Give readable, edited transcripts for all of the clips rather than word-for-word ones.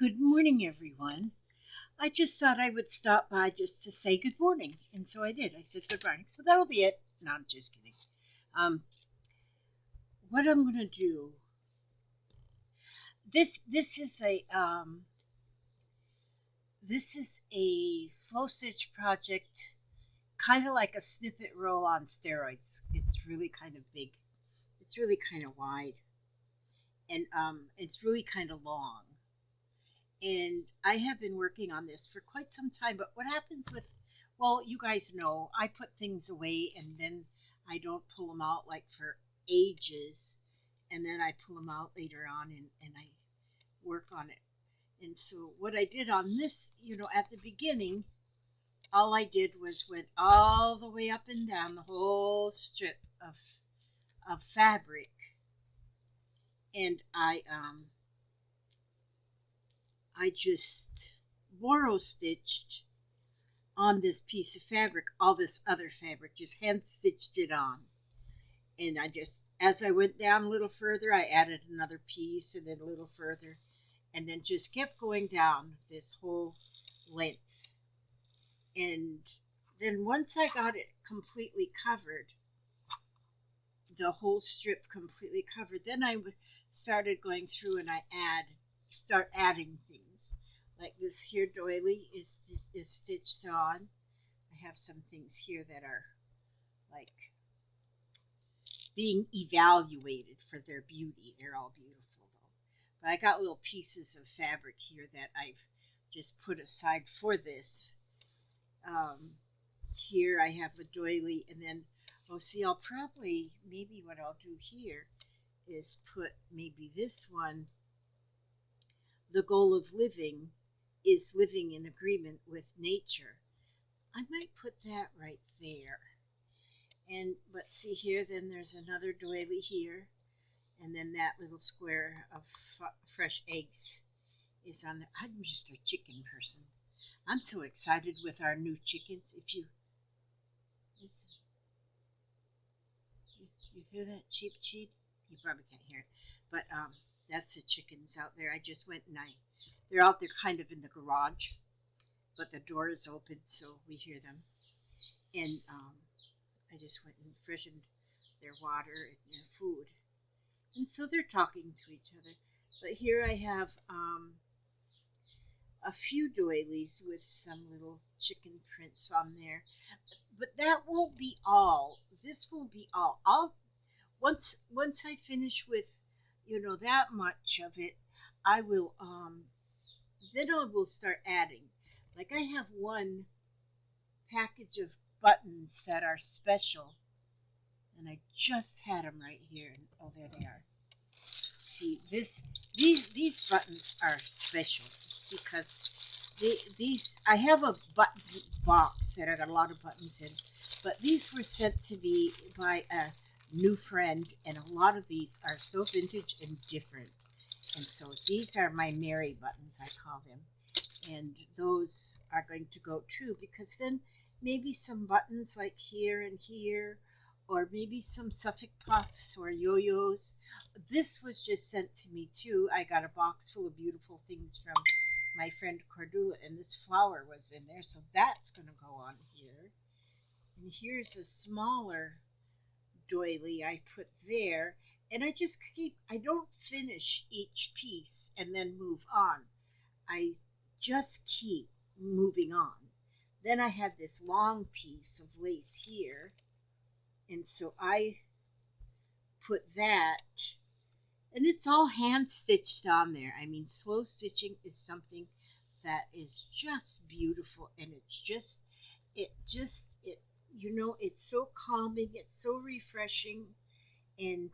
Good morning, everyone. I just thought I would stop by just to say good morning, and so I did. I said good morning. So that'll be it. No, I'm just kidding. Um, what I'm gonna do? This is a slow stitch project, kind of like a snippet roll on steroids. It's really kind of big. It's really kind of wide, and it's really kind of long. And I have been working on this for quite some time. But what happens with, well, you guys know, I put things away and then I don't pull them out like for ages, and then I pull them out later on and I work on it. And so what I did on this, at the beginning, all I did was went all the way up and down the whole strip of fabric, and I just borrow stitched on this piece of fabric, all this other fabric, just hand stitched it on. And I just, as I went down a little further, I added another piece and then a little further, and then just kept going down this whole length. And then once I got it completely covered, the whole strip completely covered, then I started going through and start adding things. Like this here doily is stitched on. I have some things here that are like being evaluated for their beauty. They're all beautiful though. But I got little pieces of fabric here that I've just put aside for this. Here I have a doily, and then, oh, see, I'll probably, maybe what I'll do here is put maybe this one. The goal of living is living in agreement with nature. I might put that right there. And but see here, then there's another doily here, and then that little square of fresh eggs is on there. I'm just a chicken person. I'm so excited with our new chickens. If you listen, you hear that cheep cheep? You probably can't hear it, but that's the chickens out there. I just went and they're out there kind of in the garage, but the door is open, so we hear them. And I just went and freshened their water and their food. And so they're talking to each other. But here I have a few doilies with some little chicken prints on there. But that won't be all. This won't be all. Once I finish with that much of it, I will then I will start adding. Like I have one package of buttons that are special, and I just had them right here. And oh, there they are. See, these buttons are special because these I have a button box that I got a lot of buttons in, but these were sent to me by a new friend, and a lot of these are so vintage and different. And so these are my Mary buttons, I call them. And those are going to go too, because then maybe some buttons like here and here, or maybe some Suffolk puffs or yo-yos. This was just sent to me too. I got a box full of beautiful things from my friend Cordula, and this flower was in there, so that's going to go on here. And here's a smaller doily I put there, and I don't finish each piece and then move on. I just keep moving on. Then I had this long piece of lace here, and so I put that, and it's all hand stitched on there. I mean, slow stitching is something that is just beautiful, and it's so calming, it's so refreshing. And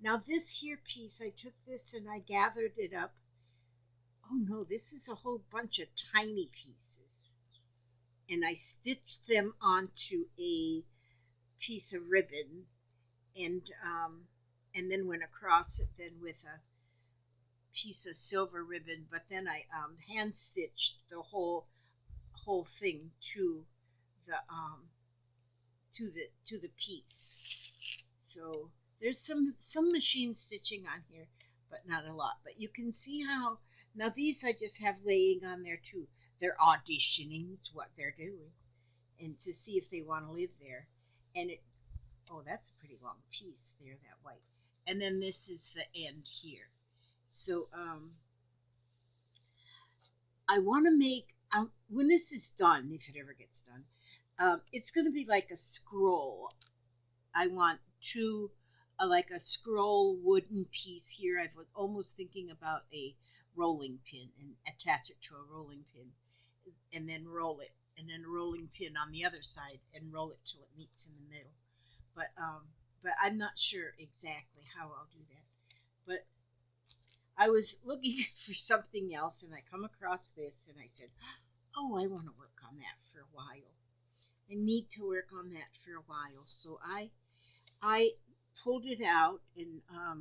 now this here piece, I took this and I gathered it up. Oh no, this is a whole bunch of tiny pieces, and I stitched them onto a piece of ribbon, and then went across it then with a piece of silver ribbon. But then I hand stitched the whole thing to the piece. So there's some machine stitching on here, but not a lot. But you can see how now these I just have laying on there too. They're auditioning, is what they're doing, and to see if they want to live there. And it, oh, that's a pretty long piece there, that white. And then this is the end here. So I want to make when this is done, if it ever gets done, it's going to be like a scroll. I want two, like a scroll wooden piece here. I was almost thinking about a rolling pin and attach it to a rolling pin, and then roll it, and then a rolling pin on the other side, and roll it till it meets in the middle. But I'm not sure exactly how I'll do that. But I was looking for something else, and I come across this, and I said, "Oh, I want to work on that for a while. I need to work on that for a while." So I pulled it out, and I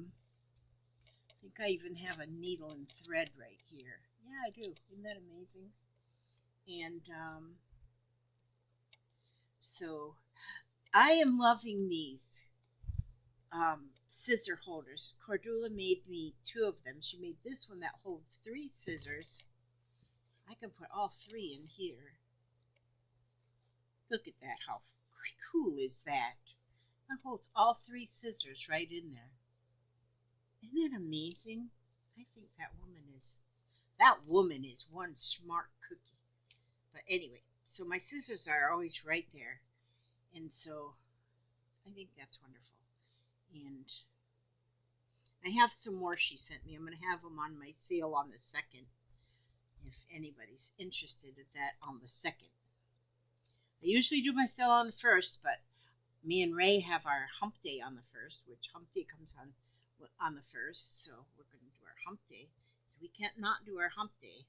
think I even have a needle and thread right here. Yeah, I do. Isn't that amazing? And so I am loving these scissor holders. Cordula made me two of them. She made this one that holds three scissors. I can put all three in here. Look at that. How cool is that? That holds all three scissors right in there. Isn't that amazing? I think that woman is one smart cookie. But anyway, so my scissors are always right there. And so I think that's wonderful. And I have some more she sent me. I'm going to have them on my sale on the 2nd. If anybody's interested in that on the 2nd. I usually do my sale on the 1st, but me and Ray have our hump day on the 1st, which hump day comes on the 1st, so we're going to do our hump day. So we can't not do our hump day.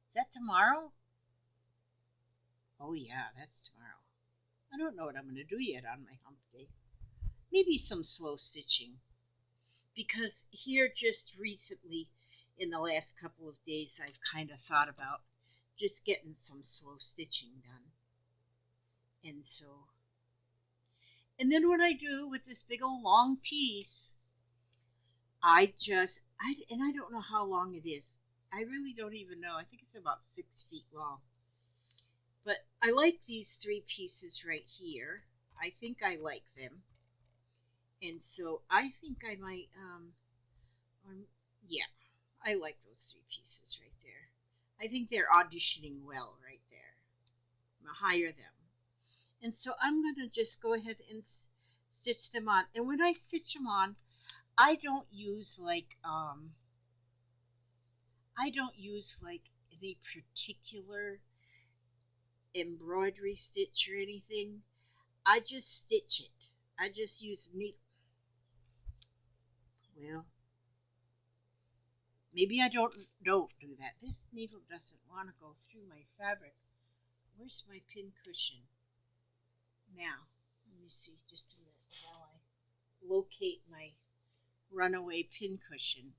Is that tomorrow? Oh yeah, that's tomorrow. I don't know what I'm going to do yet on my hump day. Maybe some slow stitching. Because here just recently, in the last couple of days, I've kind of thought about just getting some slow stitching done. And so, and then what I do with this big old long piece, I don't know how long it is. I really don't even know. I think it's about 6 feet long. But I like these 3 pieces right here. I think I like them. And so I think I might, yeah, I like those 3 pieces right there. I think they're auditioning well right there. I'm going to hire them. And so I'm going to just go ahead and stitch them on. And when I stitch them on, I don't use like any particular embroidery stitch or anything. I just stitch it. I just use needle. Well, maybe I don't do that. This needle doesn't want to go through my fabric. Where's my pin cushion? Now, let me see just a minute while I locate my runaway pin cushion.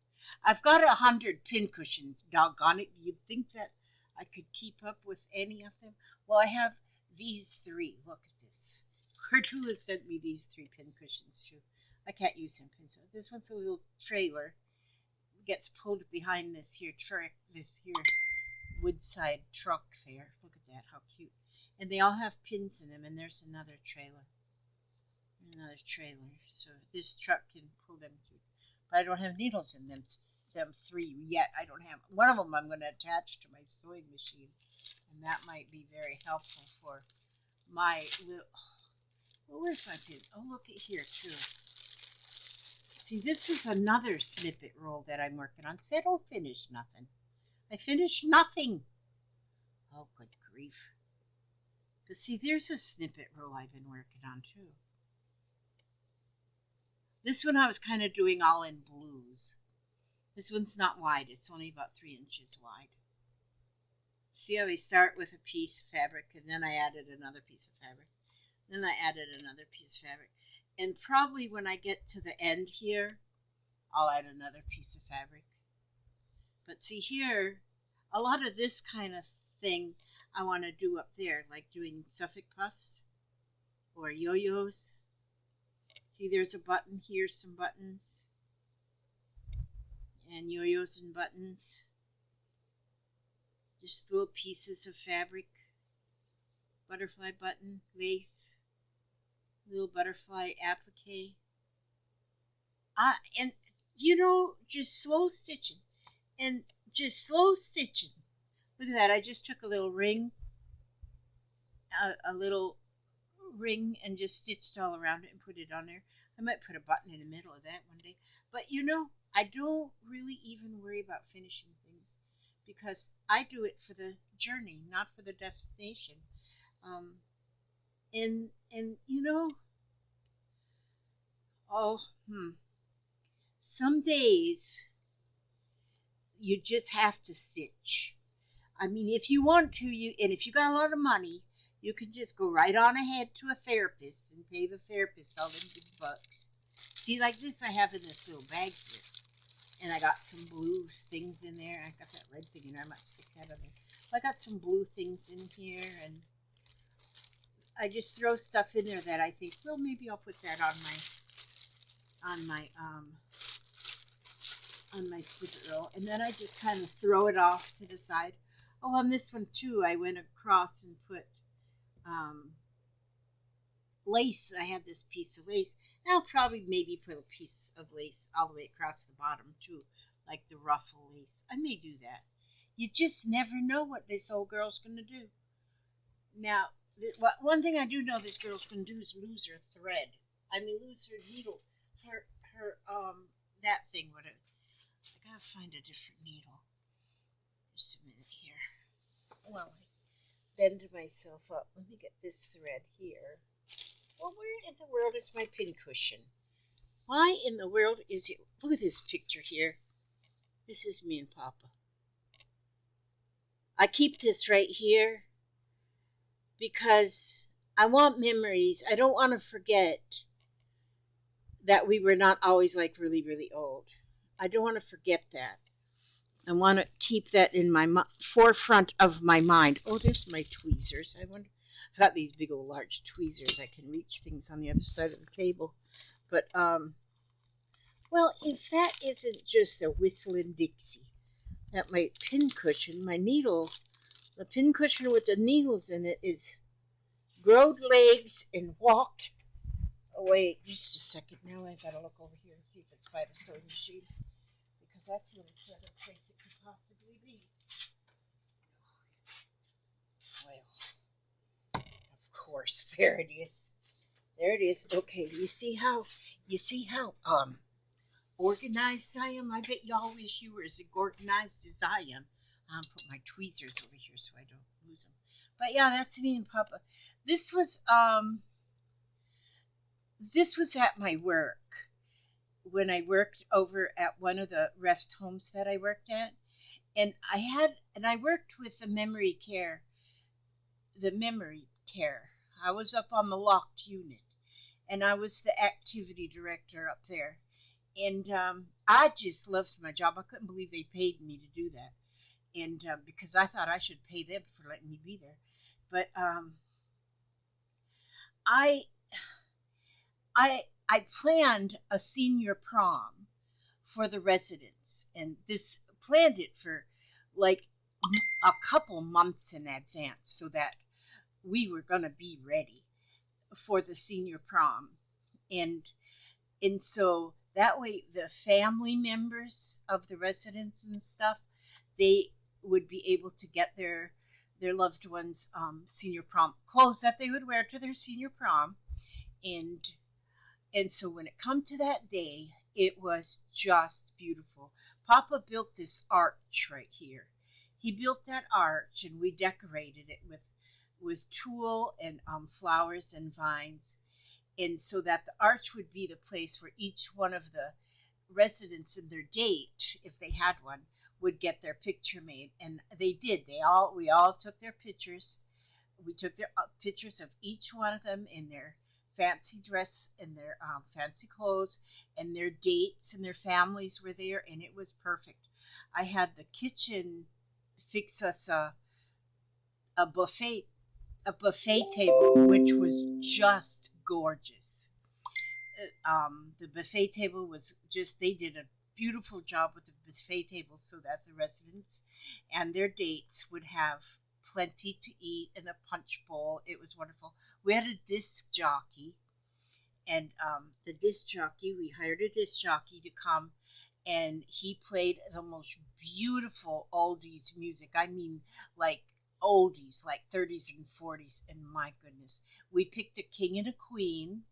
I've got 100 pin cushions, doggone it. You'd think that I could keep up with any of them? Well, I have these 3. Look at this. Cordula sent me these 3 pin cushions too. I can't use them pins. This one's a little trailer. It gets pulled behind this here woodside truck there. Look at that, how cute. And they all have pins in them, and there's another trailer. So this truck can pull them too. But I don't have needles in them 3 yet. I don't have one of them. I'm going to attach to my sewing machine, and that might be very helpful for my little. Well, where's my pin? Oh, look at here too. See, this is another snippet roll that I'm working on. See, I don't finish nothing. I finished nothing. Oh, good grief. But see, there's a snippet roll I've been working on too. This one I was kind of doing all in blues. This one's not wide. It's only about 3 inches wide. See how we start with a piece of fabric, and then I added another piece of fabric. Then I added another piece of fabric. And probably when I get to the end here, I'll add another piece of fabric. But see here, a lot of this kind of thing I want to do up there, like doing Suffolk puffs or yo-yos. See, there's a button here, some buttons. and yo-yos and buttons. Just little pieces of fabric, butterfly button, lace, little butterfly applique. And just slow stitching and just slow stitching. Look at that! I just took a little ring, a little ring, and just stitched all around it and put it on there. I might put a button in the middle of that one day. But I don't really even worry about finishing things because I do it for the journey, not for the destination. Um, and oh, some days you just have to stitch. I mean, if you want to, and if you got a lot of money, you can just go right on ahead to a therapist and pay the therapist all them big bucks. See, like this, I have in this little bag here, and I got some blue things in there. I got that red thing in there. I might stick that on there. I got some blue things in here, and I just throw stuff in there that I think, well, maybe I'll put that on my snippet roll, and then I just kind of throw it off to the side. Oh, on this one too, I went across and put lace. I had this piece of lace, and I'll probably maybe put a piece of lace all the way across the bottom too, like the ruffle lace. I may do that. You just never know what this old girl's going to do. Now, one thing I do know this girl's going to do is lose her thread. I mean, lose her needle, her that thing. What? I gotta find a different needle. Just a minute here. Well, I bend myself up. Let me get this thread here. Well, where in the world is my pincushion? Why in the world is it? Look at this picture here. This is me and Papa. I keep this right here because I want memories. I don't want to forget that we were not always like really, really old. I don't want to forget that. I want to keep that in my forefront of my mind. Oh, there's my tweezers. I wonder. I've got these big old large tweezers. I can reach things on the other side of the table. But, well, if that isn't just a whistling Dixie, that my pincushion, my needle, the pincushion with the needles in it is growed legs and walked. Oh, wait, just a second. Now I've got to look over here and see if it's by the sewing machine, because that's the only other place it could possibly be. Well, of course, there it is. There it is. Okay, you see how organized I am? I bet y'all wish you were as organized as I am. I'll put my tweezers over here so I don't lose them. But yeah, that's me and Papa. This was at my work when I worked over at one of the rest homes that I worked at, and I worked with the memory care. I was up on the locked unit, and I was the activity director up there, and I just loved my job. I couldn't believe they paid me to do that, and because I thought I should pay them for letting me be there, but I planned a senior prom for the residents, and this planned it for like a couple months in advance so that we were going to be ready for the senior prom, and so that way the family members of the residents and stuff, they would be able to get their loved ones senior prom clothes that they would wear to their senior prom, and so when it come to that day, it was just beautiful. Papa built this arch right here. He built that arch, and we decorated it with tulle and flowers and vines, and so that the arch would be the place where each one of the residents in their date, if they had one, would get their picture made, and they did. We all took their pictures. We took their pictures of each one of them in their fancy dress and their fancy clothes, and their dates and their families were there, and it was perfect. I had the kitchen fix us a buffet table, which was just gorgeous. The buffet table was just, they did beautiful job with the buffet tables so that the residents and their dates would have plenty to eat and a punch bowl. It was wonderful. We had a disc jockey, and the disc jockey, we hired a disc jockey to come, and he played the most beautiful oldies music. I mean, like oldies, like 30s and 40s, and my goodness. We picked a king and a queen.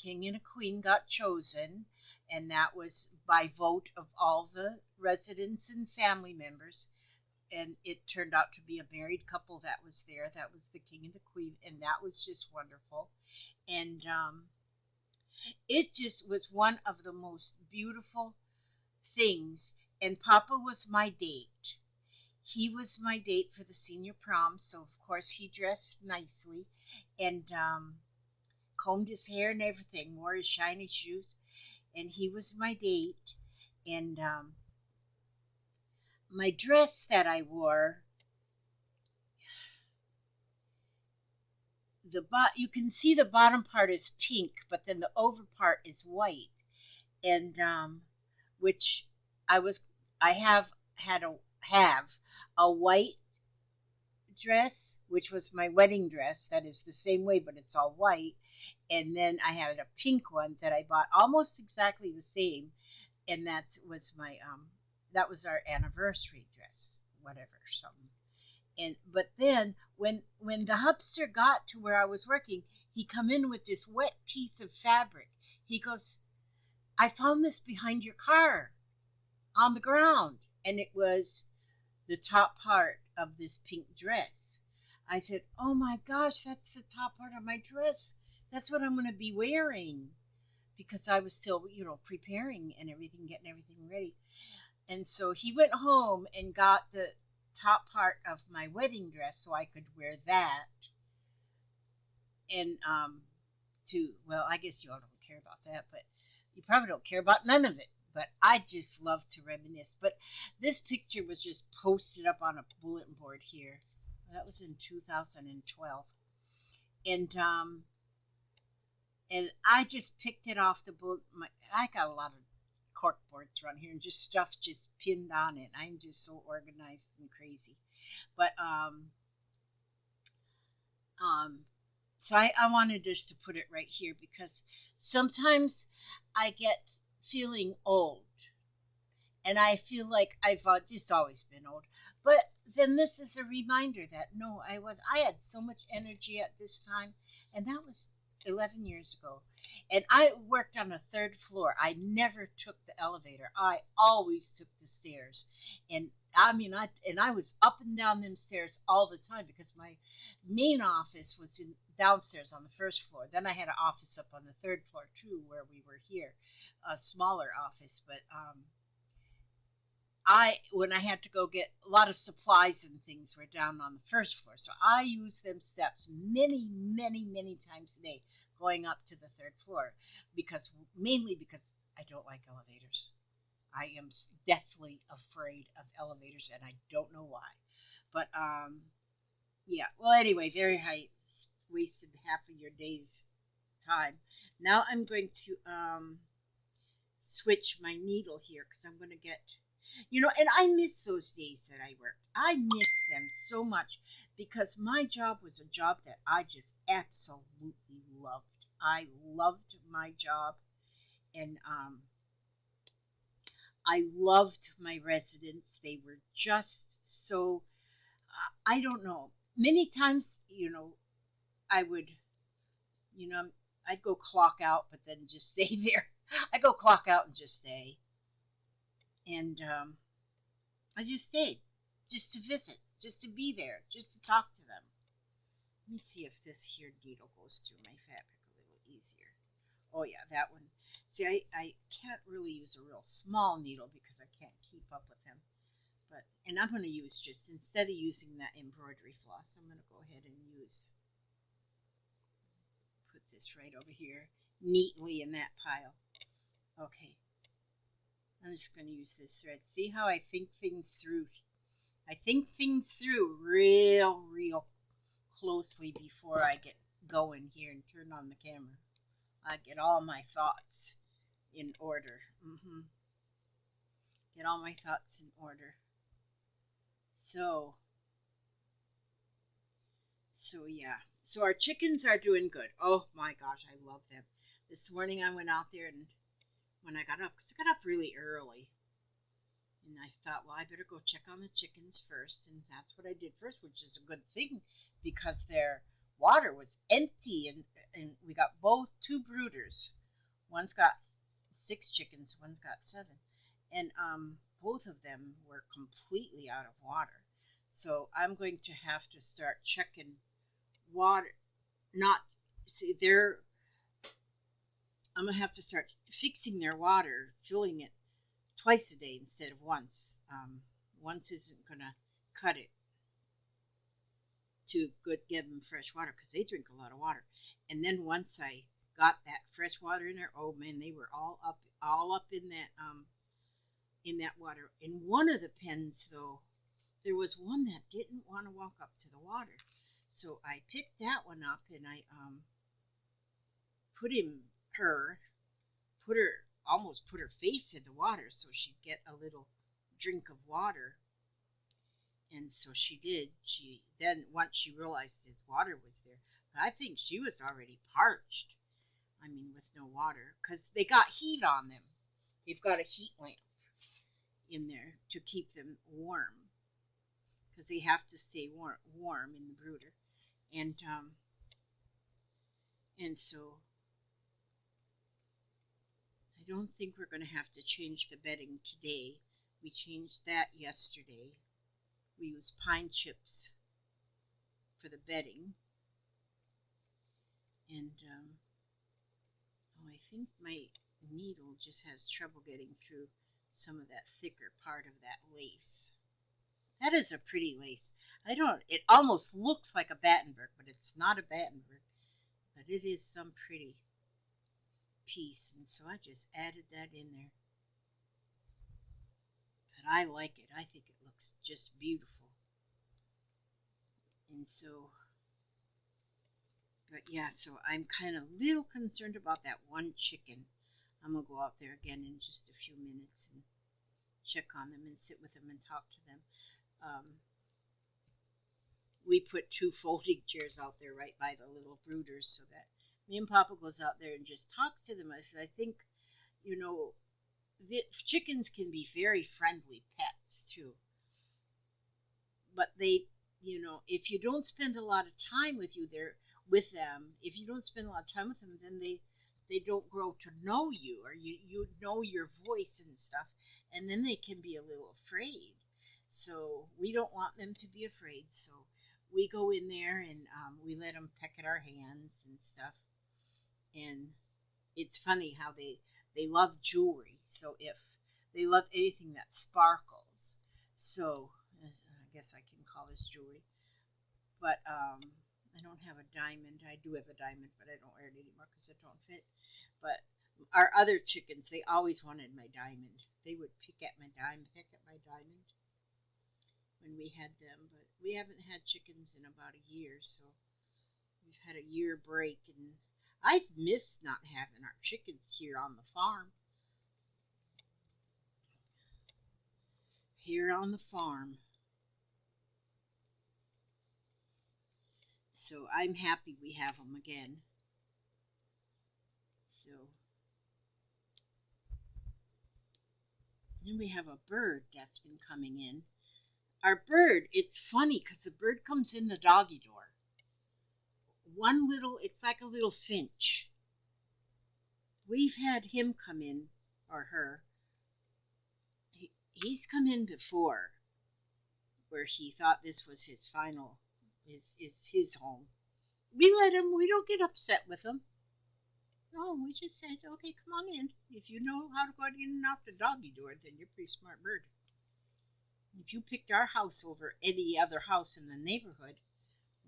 King and a queen got chosen, and that was by vote of all the residents and family members. And it turned out to be a married couple that was there. That was the king and the queen, and that was just wonderful. And it just was one of the most beautiful things. And Papa was my date. He was my date for the senior prom, so of course he dressed nicely and combed his hair and everything, wore his shiny shoes, and he was my date. And my dress that I wore, you can see the bottom part is pink, but then the over part is white, and which I was I have a white dress, which was my wedding dress. That is the same way, but it's all white. And then I had a pink one that I bought almost exactly the same, and that was our anniversary dress, whatever, something. And but then when the hubster got to where I was working, he come in with this wet piece of fabric. He goes, "I found this behind your car on the ground," and it was the top part of this pink dress. I said, "Oh my gosh, that's the top part of my dress. That's what I'm going to be wearing," because I was still, preparing and everything, getting everything ready. And so he went home and got the top part of my wedding dress so I could wear that. And well, I guess you all don't care about that, but you probably don't care about none of it. But I just love to reminisce. But this picture was just posted up on a bulletin board here. That was in 2012, and I just picked it off the book. I got a lot of cork boards around here and just stuff just pinned on it. I'm just so organized and crazy. But um, so I wanted just to put it right here because sometimes I get feeling old, and I feel like I've just always been old. But then this is a reminder that no, I had so much energy at this time, and that was 11 years ago. And I worked on a third floor. I never took the elevator. I always took the stairs. And I was up and down them stairs all the time because my main office was in downstairs on the first floor. Then I had an office up on the third floor too, where we were here, a smaller office. But when I had to go get a lot of supplies and things were down on the first floor. So I used them steps many, many, many times a day going up to the third floor mainly because I don't like elevators. I am deathly afraid of elevators and I don't know why. But yeah, well anyway, there I wasted half of your day's time. Now I'm going to switch my needle here because I'm going to get and I miss those days that I worked. I miss them so much because my job was a job that I just absolutely loved. I loved my job, and I loved my residents. They were just so, I don't know. Many times, I would, you know, I'd go clock out, but then just stay there. I go clock out and just stay. And I just stayed, just to visit, just to be there, just to talk to them. Let me see if this here needle goes through my fabric a little easier. Oh yeah, that one. See, I can't really use a real small needle because I can't keep up with them. And I'm going to use just, instead of using that embroidery floss, I'm going to go ahead and put this right over here, neatly in that pile. Okay. I'm just going to use this thread. See how I think things through? I think things through real closely before I get going here and turn on the camera. I get all my thoughts in order. Get all my thoughts in order. So, yeah. So our chickens are doing good. Oh my gosh, I love them. This morning I went out there and when I got up, because I got up really early, and I thought, well, I better go check on the chickens first, and that's what I did first, which is a good thing because their water was empty, and we got both two brooders. One's got 6 chickens, one's got 7, and both of them were completely out of water. So I'm going to have to start checking water. Not see they're I'm gonna have to start fixing their water, filling it twice a day instead of once. Once isn't gonna cut it to good give them fresh water because they drink a lot of water. And then once I got that fresh water in there, oh man, they were all up in that water. In one of the pens though, there was one that didn't want to walk up to the water. So I picked that one up and I put him her put her almost put her face in the water so she'd get a little drink of water. And so she did. She then once she realized his water was there, I think she was already parched. I mean, with no water, because they got heat on them. They've got a heat lamp in there to keep them warm, because they have to stay warm in the brooder, and so I don't think we're going to have to change the bedding today. We changed that yesterday. We use pine chips for the bedding. And I think my needle just has trouble getting through some of that thicker part of that lace. That is a pretty lace. It almost looks like a Battenberg, but it's not a Battenberg. But it is some pretty piece. And so I just added that in there. But I like it. I think it looks just beautiful. And so, but yeah, so I'm kind of a little concerned about that one chicken. I'm going to go out there again in just a few minutes and check on them and sit with them and talk to them. We put 2 folding chairs out there right by the little brooders so that me and Papa goes out there and just talks to them. I said, I think, the chickens can be very friendly pets too. But they, if you don't spend a lot of time with them, if you don't spend a lot of time with them, then they don't grow to know you, or you know your voice and stuff, and then they can be a little afraid. So we don't want them to be afraid. So we go in there and we let them peck at our hands and stuff. And it's funny how they love jewelry. So if they love anything that sparkles, so I guess I can call this jewelry. But I don't have a diamond. I do have a diamond, but I don't wear it anymore because it don't fit. But our other chickens, they always wanted my diamond. They would pick at my diamond when we had them. But we haven't had chickens in about a year, so we've had a year break, and I've missed not having our chickens here on the farm. Here on the farm. So I'm happy we have them again. So then we have a bird that's been coming in. Our bird, it's funny because the bird comes in the doggy door. It's like a little finch. We've had him come in, or her. He's come in before, where he thought this was his final, is his home. We let him. We don't get upset with him. No, we just said, okay, come on in. If you know how to go in and out the doggy door, then you're a pretty smart bird. If you picked our house over any other house in the neighborhood,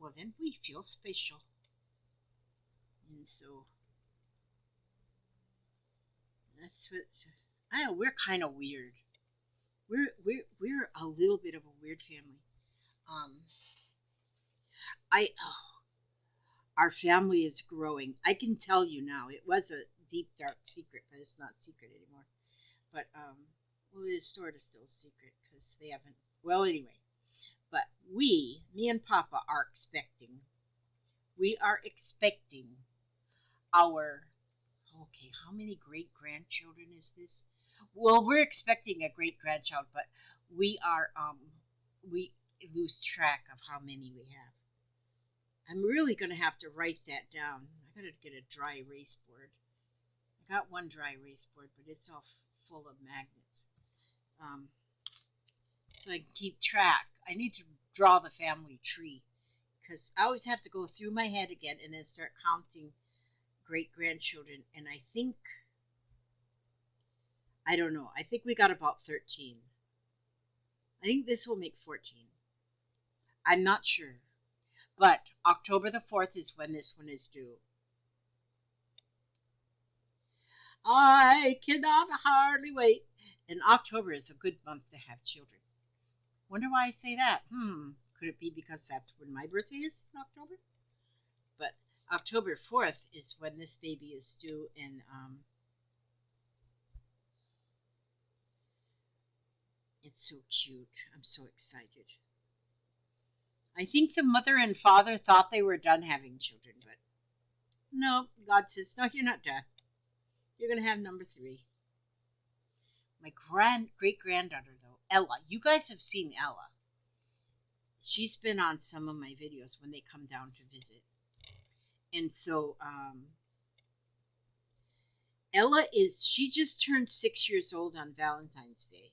well, then we feel special. And so that's what I know. We're kind of weird. We're a little bit of a weird family. Our family is growing. I can tell you now. It was a deep, dark secret, but it's not secret anymore. But, well, it is sort of still secret because they haven't. Well, anyway. But me and Papa, are expecting. We are expecting our. Okay, how many great grandchildren is this? Well, we're expecting a great grandchild, but we are. We lose track of how many we have. I'm really going to have to write that down. I got to get a dry erase board. I got one dry erase board, but it's all full of magnets. Um, so I can keep track. I need to draw the family tree because I always have to go through my head again and then start counting great grandchildren. And I don't know. I think we got about 13. I think this will make 14. I'm not sure. But October the 4th is when this one is due. I cannot hardly wait. And October is a good month to have children. Wonder why I say that. Could it be because that's when my birthday is in October? But October 4th is when this baby is due, and it's so cute. I'm so excited. I think the mother and father thought they were done having children, but no, God says, no, you're not done. You're going to have number 3. My great granddaughter, though, Ella. You guys have seen Ella. She's been on some of my videos when they come down to visit. And so Ella she just turned 6 years old on Valentine's Day.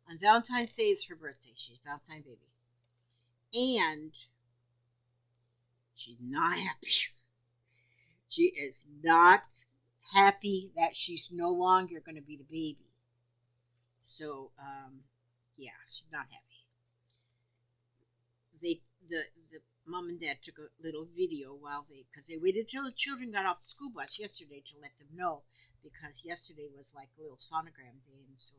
On Valentine's Day is her birthday. She's a Valentine baby. And she's not happy. She is not happy that she's no longer going to be the baby. So, yeah, she's not happy. The mom and dad took a little video because they waited till the children got off the school bus yesterday to let them know, because yesterday was like a little sonogram day, and so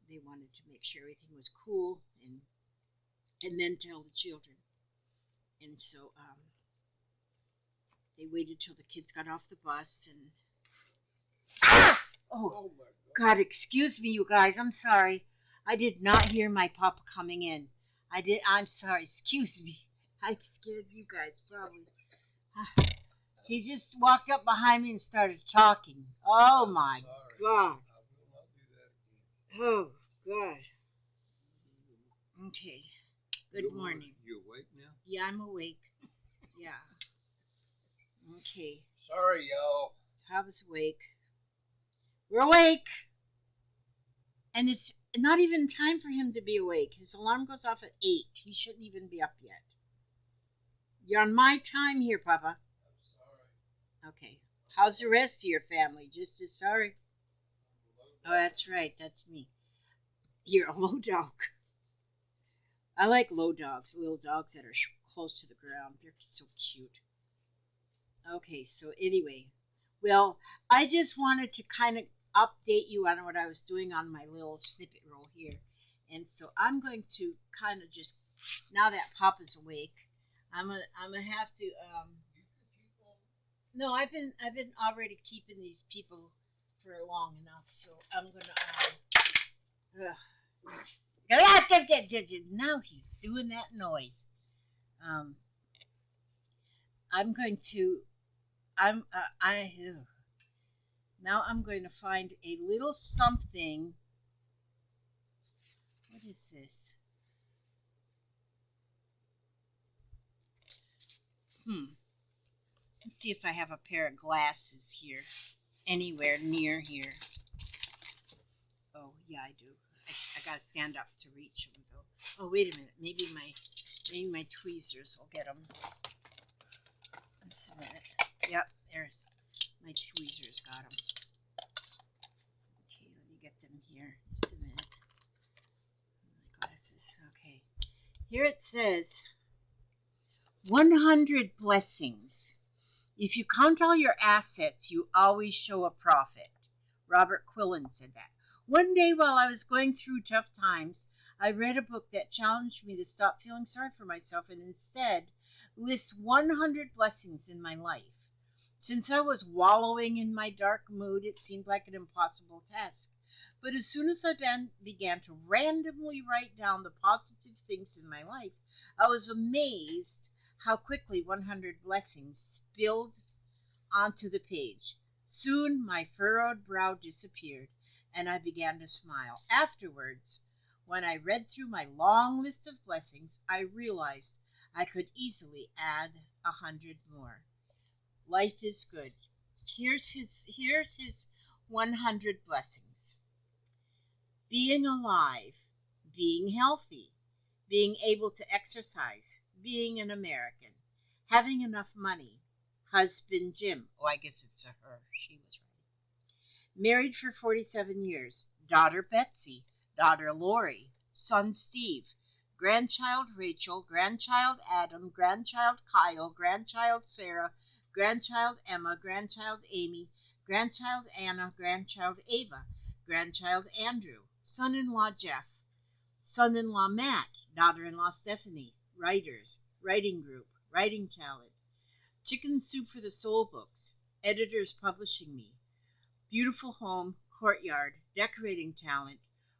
they wanted to make sure everything was cool and then tell the children. And so they waited till the kids got off the bus and oh my God, excuse me, you guys. I'm sorry. I did not hear my papa coming in. I'm sorry. Excuse me. I scared you guys, probably. He just walked up behind me and started talking. Oh, my God. Oh, God. Okay. Good morning. You awake now? Yeah, I'm awake. Yeah. Okay. Sorry, y'all. I was awake. We're awake. And it's not even time for him to be awake. His alarm goes off at 8. He shouldn't even be up yet. You're on my time here, Papa. I'm sorry. Okay. How's the rest of your family? Just as sorry? Oh, that's right. That's me. You're a low dog. I like low dogs, little dogs that are close to the ground. They're so cute. Okay, so anyway. Well, I just wanted to kind of update you on what I was doing on my little snippet roll here. And so I'm going to kind of just, now that Papa's awake, I'm gonna have to no, I've been already keeping these people for long enough, so I'm gonna now he's doing that noise. I'm going to now I'm going to find a little something. What is this? Let's see if I have a pair of glasses here, anywhere near here. Oh, yeah, I do. I gotta stand up to reach them, though. Oh, wait a minute. Maybe my tweezers will get them. Just a minute. Yep, there's my tweezers. Got them. Okay, let me get them here. Just a minute. My glasses. Okay. Here it says 100 blessings. If you count all your assets, you always show a profit. Robert Quillen said that. One day while I was going through tough times, I read a book that challenged me to stop feeling sorry for myself and instead list 100 blessings in my life. Since I was wallowing in my dark mood, it seemed like an impossible task. But as soon as I began to randomly write down the positive things in my life, I was amazed how quickly 100 blessings spilled onto the page. Soon my furrowed brow disappeared, and I began to smile. Afterwards, when I read through my long list of blessings, I realized I could easily add 100 more. Life is good. Here's his 100 blessings. Being alive, being healthy, being able to exercise, being an American, having enough money, husband Jim. Oh, I guess it's a her. She was right. Married for 47 years. Daughter Betsy, daughter Lori, son Steve, grandchild Rachel, grandchild Adam, grandchild Kyle, grandchild Sarah, grandchild Emma, grandchild Amy, grandchild Anna, grandchild Ava, grandchild Andrew, son in law Jeff, son in law Matt, daughter in law Stephanie, writers, writing group, writing talent, chicken soup for the soul books, editors publishing me, beautiful home, courtyard, decorating talent,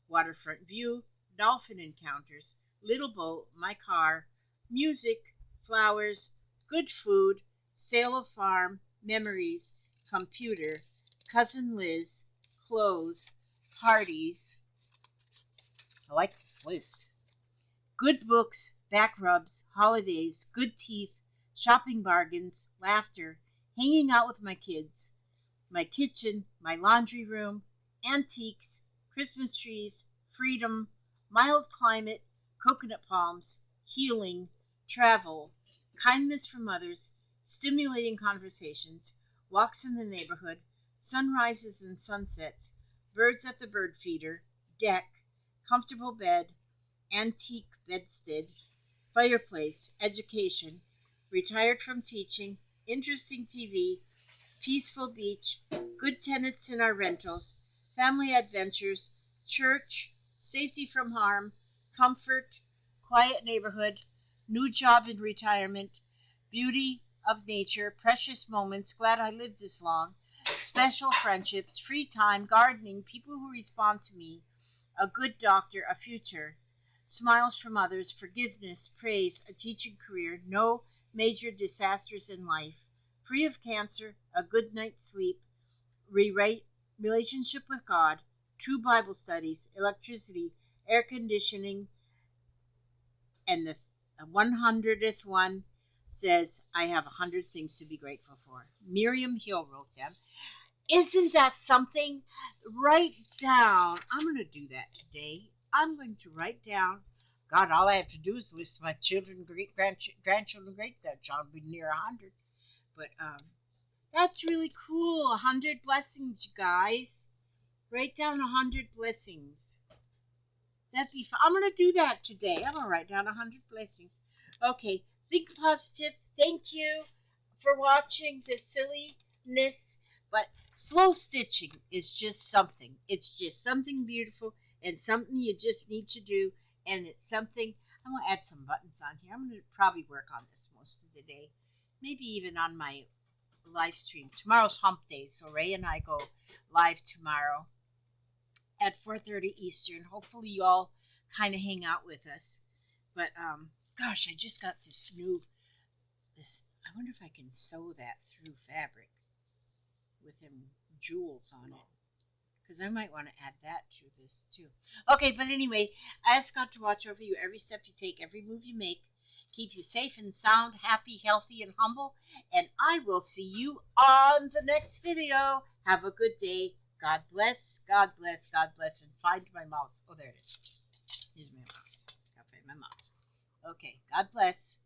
waterfront view, dolphin encounters, little boat, my car, music, flowers, good food, sale of farm, memories, computer, cousin Liz, clothes, parties. I like this list. Good books, back rubs, holidays, good teeth, shopping bargains, laughter, hanging out with my kids, my kitchen, my laundry room, antiques, Christmas trees, freedom, mild climate, coconut palms, healing, travel, kindness from others, stimulating conversations, walks in the neighborhood, sunrises and sunsets, birds at the bird feeder, deck, comfortable bed, antique bedstead, fireplace, education, retired from teaching, interesting TV, peaceful beach, good tenants in our rentals, family adventures, church, safety from harm, comfort, quiet neighborhood, new job in retirement, beauty of nature, precious moments, glad I lived this long, special friendships, free time, gardening, people who respond to me, a good doctor, a future, smiles from others, forgiveness, praise, a teaching career, no major disasters in life, free of cancer, a good night's sleep, rewrite relationship with God, two Bible studies, electricity, air conditioning, and the 100th one says, I have 100 things to be grateful for. Miriam Hill wrote them. Isn't that something? Write down. I'm going to do that today. I'm going to write down. God, all I have to do is list my children, great grandchildren, great grandchildren, be near 100. But that's really cool. 100 blessings, you guys. Write down 100 blessings. That'd be fun. I'm going to do that today. I'm going to write down 100 blessings. Okay, think positive. Thank you for watching the silliness. But slow stitching is just something. It's just something beautiful and something you just need to do. And it's something, I'm going to add some buttons on here. I'm going to probably work on this most of the day. Maybe even on my live stream. Tomorrow's hump day, so Ray and I go live tomorrow at 4:30 Eastern. Hopefully you all kind of hang out with us. But gosh, I just got this. I wonder if I can sew that through fabric with them jewels on it, because I might want to add that to this too. Okay, but anyway, I ask God to watch over you every step you take, every move you make, keep you safe and sound, happy, healthy, and humble. And I will see you on the next video. Have a good day. God bless, God bless, God bless. And find my mouse. Oh, there it is. Here's my mouse. Gotta find my mouse. Okay, God bless.